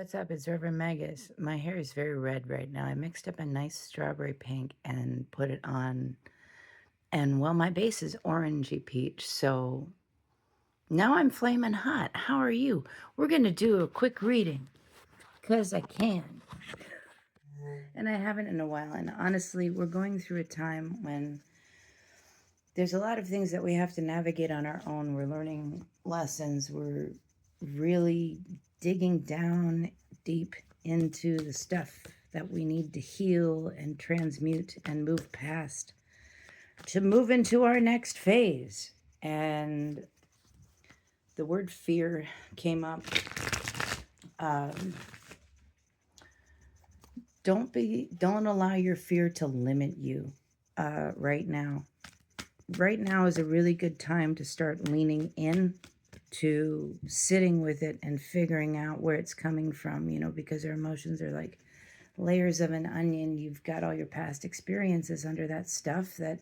What's up? It's Reverend Magus. My hair is very red right now. I mixed up a nice strawberry pink and put it on. And well, my base is orangey peach. So now I'm flaming hot. How are you? We're going to do a quick reading because I can. And I haven't in a while. And honestly, we're going through a time when there's a lot of things that we have to navigate on our own. We're learning lessons. We're really digging down deep into the stuff that we need to heal and transmute and move past to move into our next phase. And the word fear came up. Don't allow your fear to limit you right now. Right now is a really good time to start leaning in to sitting with it and figuring out where it's coming from, because our emotions are like layers of an onion. You've got all your past experiences under that stuff that,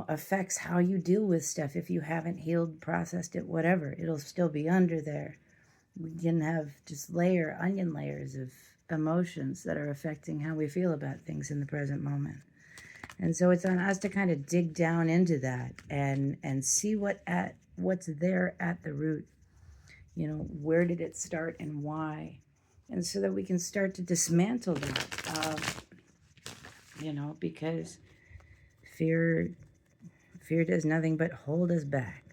affects how you deal with stuff. If you haven't healed, processed it, whatever, it'll still be under there. We can have just onion layers of emotions that are affecting how we feel about things in the present moment. And so it's on us to kind of dig down into that and see what's there at the root. Where did it start and why? And so that we can start to dismantle that. Because fear does nothing but hold us back.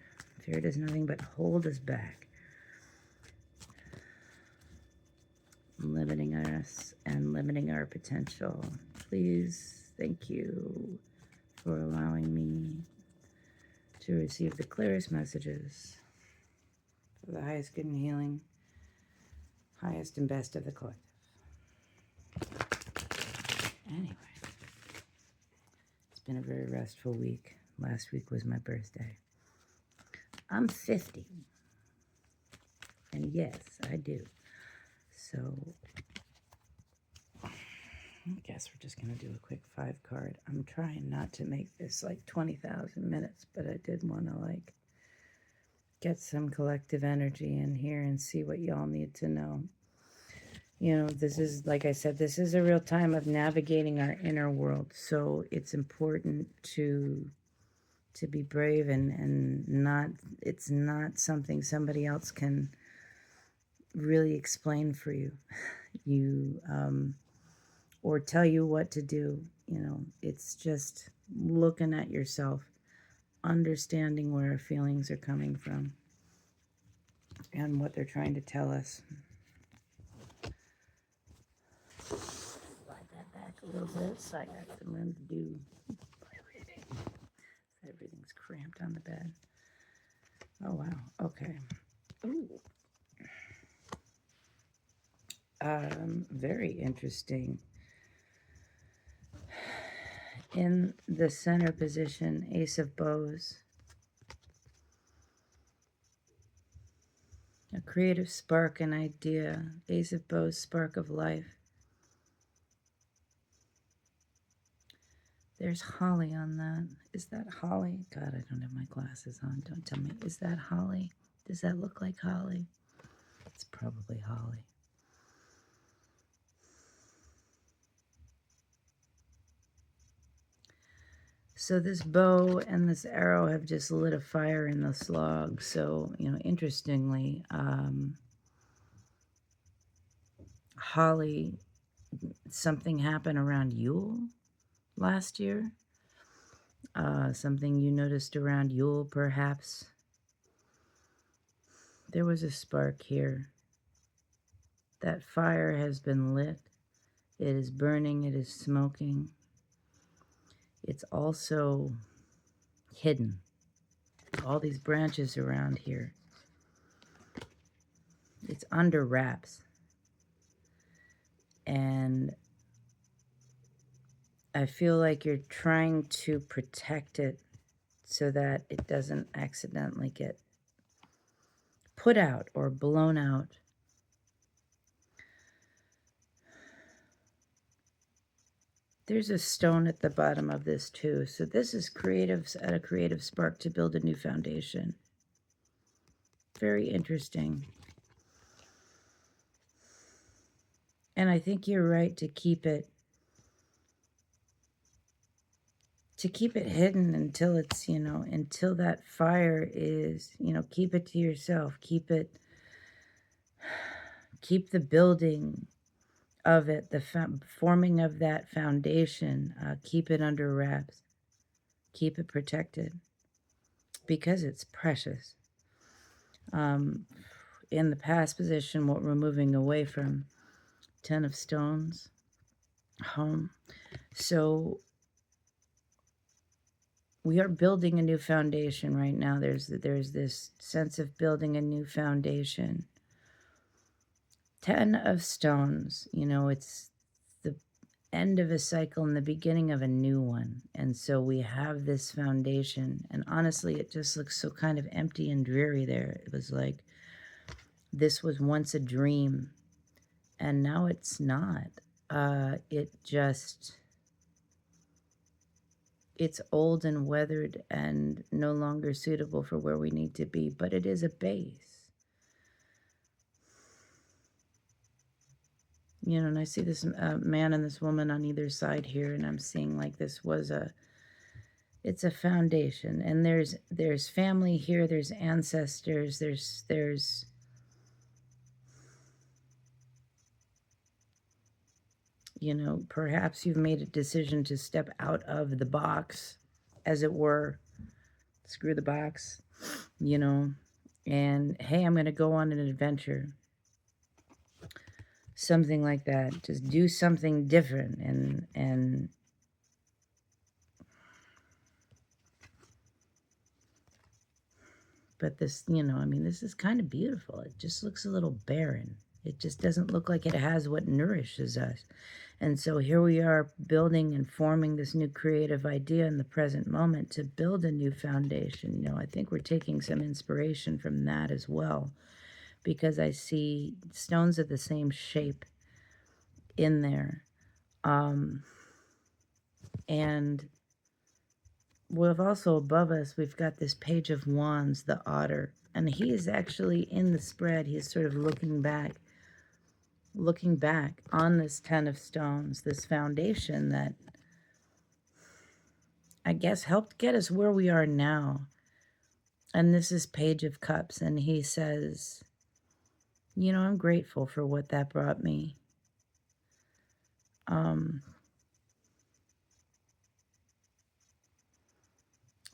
Fear does nothing but hold us back. Limiting us and limiting our potential. Please. Thank you for allowing me to receive the clearest messages for the highest good and healing, highest and best of the collective. Anyway, it's been a very restful week. Last week was my birthday. I'm 50. And yes, I do. So I guess we're just going to do a quick 5 card. I'm trying not to make this like 20,000 minutes, but I did want to get some collective energy in here and see what y'all need to know. This is, like I said, this is a real time of navigating our inner world. So it's important to be brave and not, it's not something somebody else can really explain for you. Or tell you what to do. It's just looking at yourself, understanding where our feelings are coming from and what they're trying to tell us. Slide that back a little bit so I got some room to do my reading. Everything's cramped on the bed. Oh, wow. Okay. Ooh. Very interesting. In the center position, Ace of Bows. A creative spark, an idea. Ace of Bows, spark of life. There's holly on that. Is that holly? God, I don't have my glasses on. Don't tell me. Is that holly? Does that look like holly? It's probably holly. So this bow and this arrow have just lit a fire in this log. So, interestingly, holly, something happened around Yule last year. Something you noticed around Yule, perhaps. There was a spark here. That fire has been lit. It is burning. It is smoking. It's also hidden. All these branches around here. It's under wraps. And I feel like you're trying to protect it so that it doesn't accidentally get put out or blown out. There's a stone at the bottom of this too. So this is at a creative spark to build a new foundation. Very interesting. And I think you're right to keep it hidden until it's, until that fire is, keep it to yourself. Keep the building of it, the forming of that foundation, keep it under wraps. Keep it protected because it's precious. In the past position, what we're moving away from, 10 of stones, home. So we are building a new foundation right now. There's this sense of building a new foundation. 10 of stones, it's the end of a cycle and the beginning of a new one. And so we have this foundation. And honestly, it just looks so kind of empty and dreary there. It was like this was once a dream, and now it's not. It's old and weathered and no longer suitable for where we need to be, but it is a base. And I see this man and this woman on either side here, and I'm seeing like it's a foundation, and there's family here, there's ancestors, there's perhaps you've made a decision to step out of the box, as it were. Screw the box, and hey, I'm going to go on an adventure. Something like that. Just do something different. And but this, this is kind of beautiful. It just looks a little barren. It just doesn't look like it has what nourishes us. And so here we are building and forming this new creative idea in the present moment to build a new foundation. I think we're taking some inspiration from that as well, because I see stones of the same shape in there. And we've also above us, we've got this Page of Wands, the otter. And he is actually in the spread. He's sort of looking back on this 10 of stones, this foundation that I guess helped get us where we are now. And this is Page of Cups, and he says, I'm grateful for what that brought me.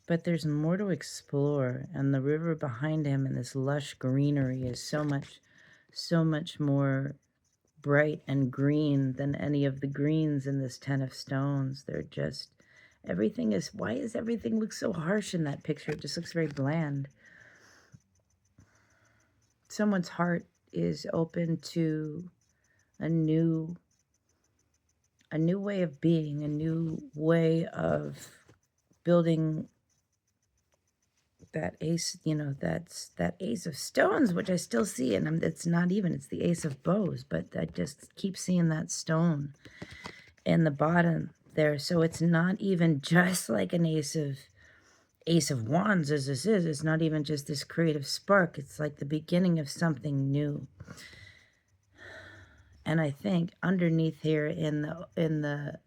But there's more to explore, and the river behind him and this lush greenery is so much more bright and green than any of the greens in this 10 of stones. They're just, why does everything look so harsh in that picture? It just looks very bland. Someone's heart is open to a new way of being, a new way of building that ace, that's that Ace of Stones, which I still see, and it's not even, it's the Ace of Bows, but I just keep seeing that stone in the bottom there. So it's not even just like an Ace of Wands as this is. It's not even just this creative spark. It's like the beginning of something new. And I think underneath here in the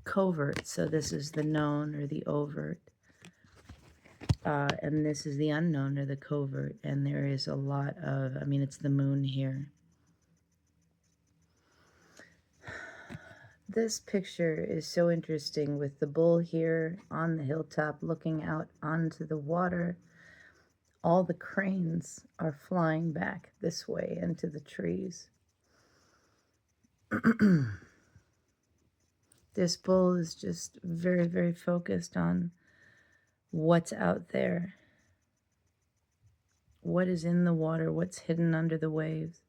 covert, so this is the known or the overt, and this is the unknown or the covert, and there is a lot of, it's the moon here. This picture is so interesting with the bull here on the hilltop looking out onto the water. All the cranes are flying back this way into the trees. This bull is just very, very focused on what's out there, what is in the water, what's hidden under the waves.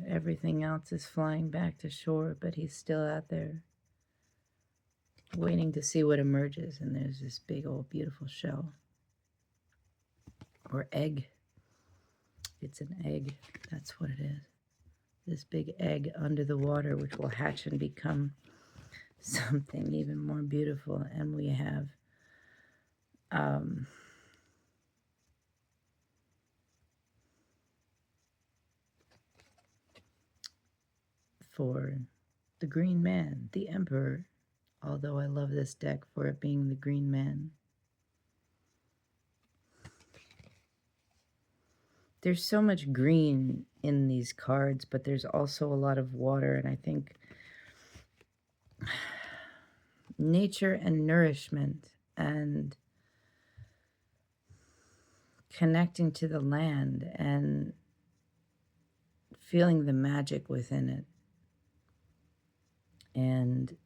Everything else is flying back to shore, but he's still out there waiting to see what emerges. And there's this big old beautiful shell or egg. It's an egg. That's what it is. This big egg under the water, which will hatch and become something even more beautiful. And we have for the Green Man, the Emperor, although I love this deck for it being the Green Man. There's so much green in these cards, but there's also a lot of water, and I think nature and nourishment and connecting to the land and feeling the magic within it. And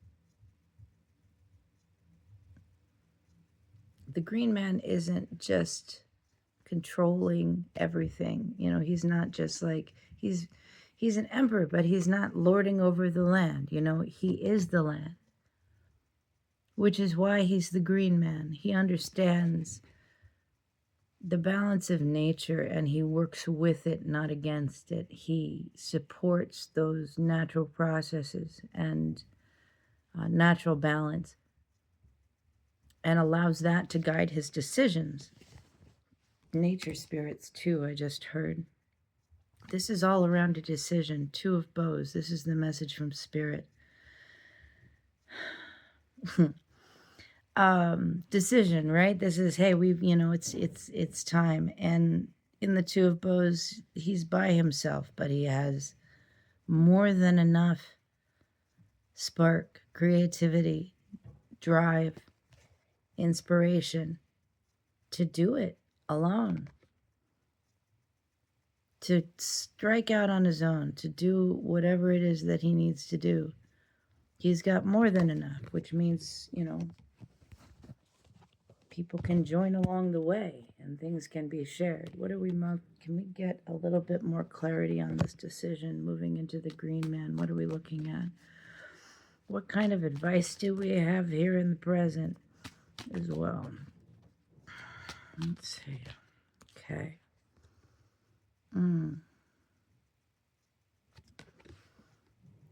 the Green Man isn't just controlling everything. You know, he's not just like, he's an emperor, but he's not lording over the land. You know, he is the land, which is why he's the Green Man. He understands the balance of nature and he works with it, not against it. He supports those natural processes and natural balance and allows that to guide his decisions. Nature spirits too, I just heard. This is all around a decision. Two of Bows. This is the message from Spirit. Decision, right? This is, hey, we've, you know, it's time. And in the Two of Bows, he's by himself, but he has more than enough spark, creativity, drive, inspiration to do it alone, to strike out on his own, to do whatever it is that he needs to do. He's got more than enough, which means, you know, people can join along the way and things can be shared. What are we, can we get a little bit more clarity on this decision moving into the Green Man? What are we looking at? What kind of advice do we have here in the present as well? Let's see. Okay.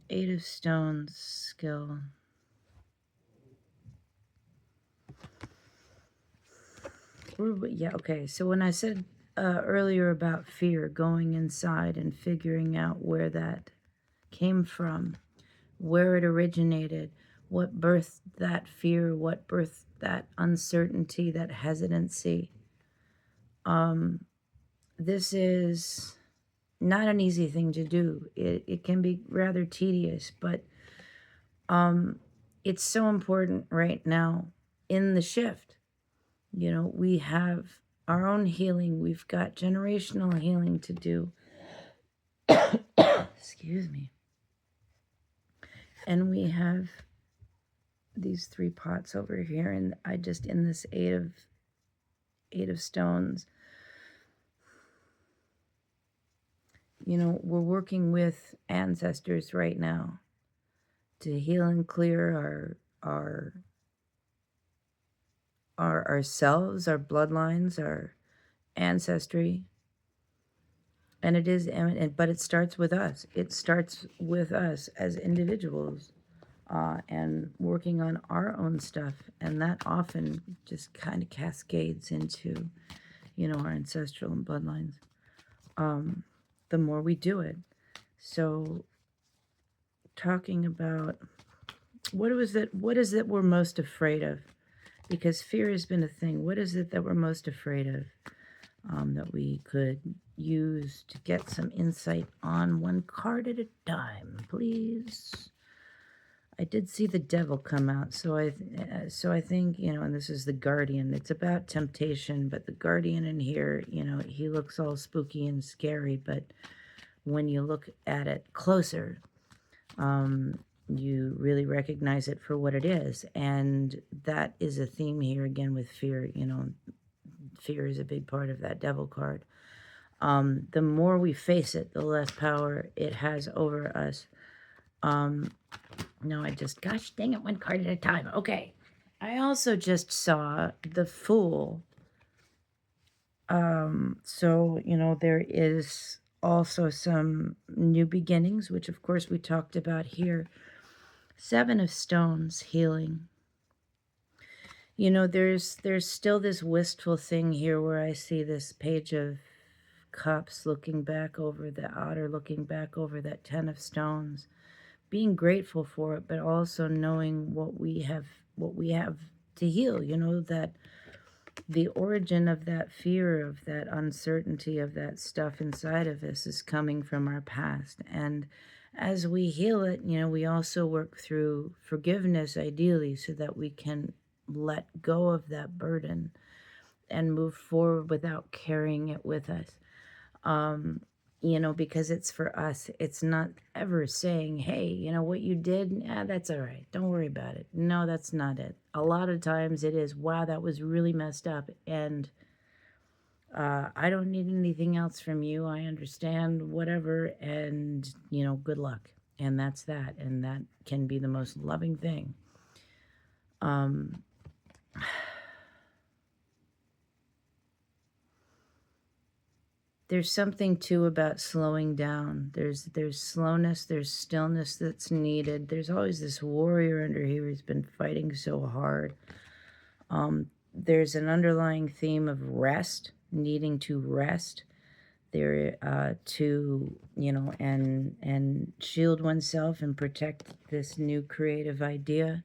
Eight of Stones, skill. Yeah, okay. So when I said earlier about fear, going inside and figuring out where that came from, where it originated, what birthed that fear, what birthed that uncertainty, that hesitancy. This is not an easy thing to do. It can be rather tedious, but it's so important right now in the shift. You know, we have our own healing. We've got generational healing to do. Excuse me. And we have these three pots over here, and I just, in this eight of stones, you know, we're working with ancestors right now to heal and clear ourselves, our bloodlines, our ancestry. And it is, but it starts with us. It starts with us as individuals and working on our own stuff. And that often just kind of cascades into, you know, our ancestral and bloodlines. The more we do it. So talking about what is it we're most afraid of? Because fear has been a thing. What is it that we're most afraid of that we could use to get some insight on, one card at a time, please? I did see the Devil come out, so I think, you know, and this is the Guardian. It's about temptation, but the Guardian in here, you know, he looks all spooky and scary, but when you look at it closer, you really recognize it for what it is. And that is a theme here again with fear. You know, fear is a big part of that Devil card. The more we face it, the less power it has over us. No, gosh dang it, one card at a time. Okay. I also just saw the Fool. So, you know, there is also some new beginnings, which of course we talked about here. Seven of Stones, healing. You know, there's still this wistful thing here where I see this Page of Cups looking back over the Otter, looking back over that Ten of Stones. being grateful for it, but also knowing what we have to heal, you know, that the origin of that fear, of that uncertainty, of that stuff inside of us is coming from our past. And as we heal it, you know, we also work through forgiveness, ideally, so that we can let go of that burden and move forward without carrying it with us. You know, because it's for us. It's not ever saying, hey, you know, what you did, that's all right. Don't worry about it. No, that's not it. A lot of times it is, wow, that was really messed up. And I don't need anything else from you. I understand, whatever. And, you know, good luck. And that's that. And that can be the most loving thing. There's something too about slowing down. There's slowness, there's stillness that's needed. There's always this warrior under here who's been fighting so hard. There's an underlying theme of rest, needing to rest. There to, you know, and shield oneself and protect this new creative idea,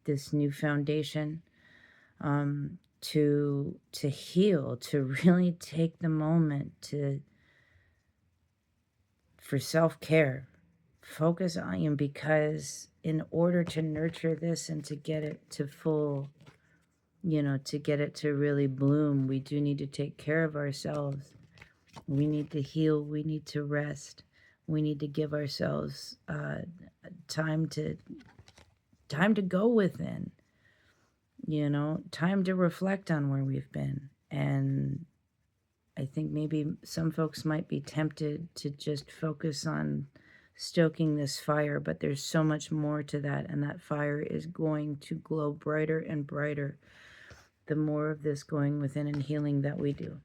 this new foundation. To heal, to really take the moment for self-care. Focus on you, because in order to nurture this and to get it to full, you know, to get it to really bloom, we do need to take care of ourselves. We need to heal. We need to rest. We need to give ourselves time to go within. You know, time to reflect on where we've been. And I think maybe some folks might be tempted to just focus on stoking this fire, but there's so much more to that, and that fire is going to glow brighter and brighter the more of this going within and healing that we do.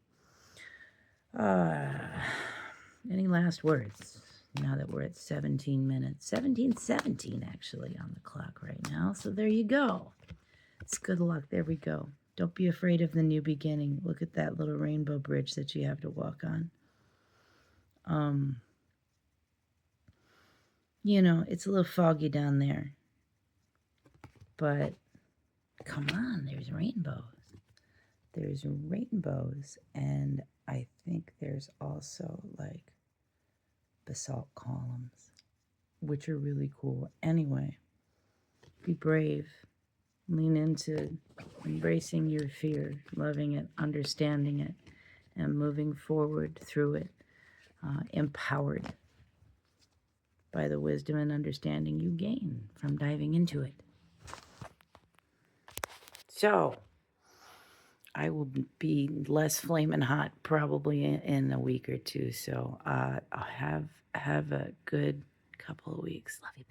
Any last words? Now that we're at 17 minutes, 17:17 actually on the clock right now, so there you go. It's good luck. There we go. Don't be afraid of the new beginning. Look at that little rainbow bridge that you have to walk on. You know, it's a little foggy down there. But come on, there's rainbows. There's rainbows. And I think there's also like basalt columns, which are really cool. Anyway, be brave. Lean into embracing your fear, loving it, understanding it, and moving forward through it, empowered by the wisdom and understanding you gain from diving into it. So, I will be less flaming hot probably in a week or two. So, I'll have a good couple of weeks. Love you.